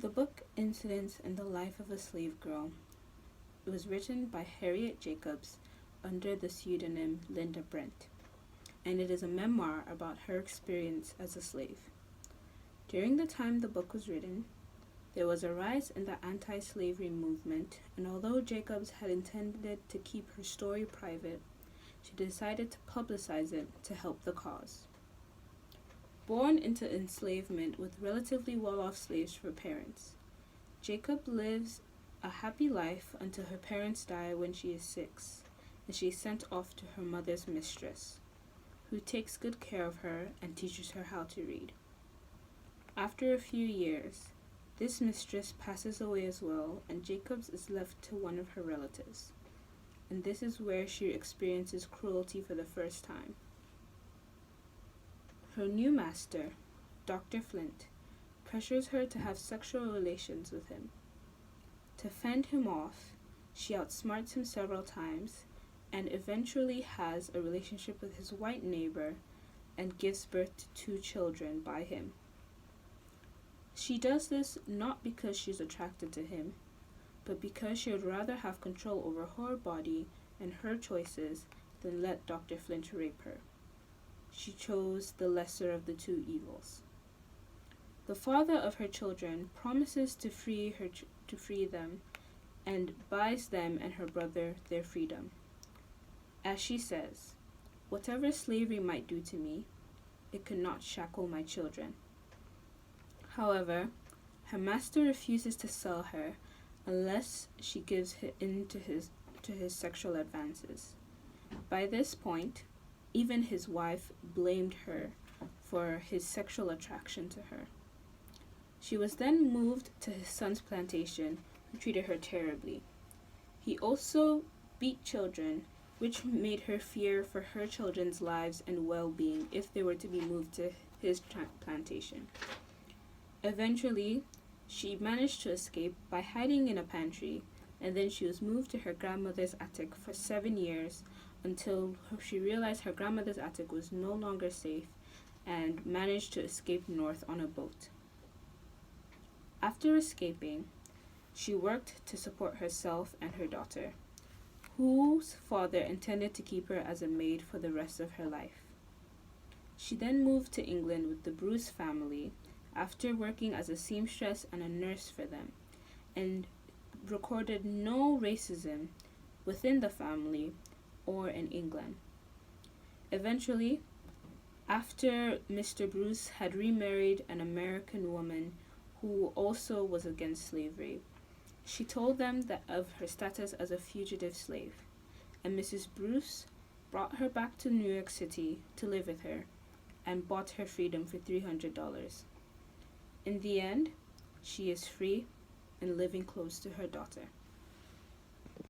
The book Incidents in the Life of a Slave Girl. It was written by Harriet Jacobs under the pseudonym Linda Brent, and it is a memoir about her experience as a slave. During the time the book was written, there was a rise in the anti-slavery movement, and although Jacobs had intended to keep her story private, she decided to publicize it to help the cause. Born into enslavement with relatively well-off slaves for parents, Jacob lives a happy life until her parents die when she is 6, and she is sent off to her mother's mistress, who takes good care of her and teaches her how to read. After a few years, this mistress passes away as well, and Jacobs is left to one of her relatives, and this is where she experiences cruelty for the first time. Her new master, Dr. Flint, pressures her to have sexual relations with him. To fend him off, she outsmarts him several times and eventually has a relationship with his white neighbor and gives birth to 2 children by him. She does this not because she's attracted to him, but because she would rather have control over her body and her choices than let Dr. Flint rape her. She chose the lesser of the 2 evils. The father of her children promises to free them and buys them and her brother their freedom. As she says, "Whatever slavery might do to me, it could not shackle my children." However, her master refuses to sell her unless she gives in to his sexual advances. By this point, even his wife blamed her for his sexual attraction to her. She was then moved to his son's plantation, who treated her terribly. He also beat children, which made her fear for her children's lives and well-being if they were to be moved to his plantation. Eventually, she managed to escape by hiding in a pantry, and then she was moved to her grandmother's attic for 7 years until she realized her grandmother's attic was no longer safe and managed to escape north on a boat. After escaping, she worked to support herself and her daughter, whose father intended to keep her as a maid for the rest of her life. She then moved to England with the Bruce family after working as a seamstress and a nurse for them, and recorded no racism within the family or in England. Eventually, after Mr. Bruce had remarried an American woman who also was against slavery, she told them that of her status as a fugitive slave, and Mrs. Bruce brought her back to New York City to live with her and bought her freedom for $300. In the end, she is free and living close to her daughter.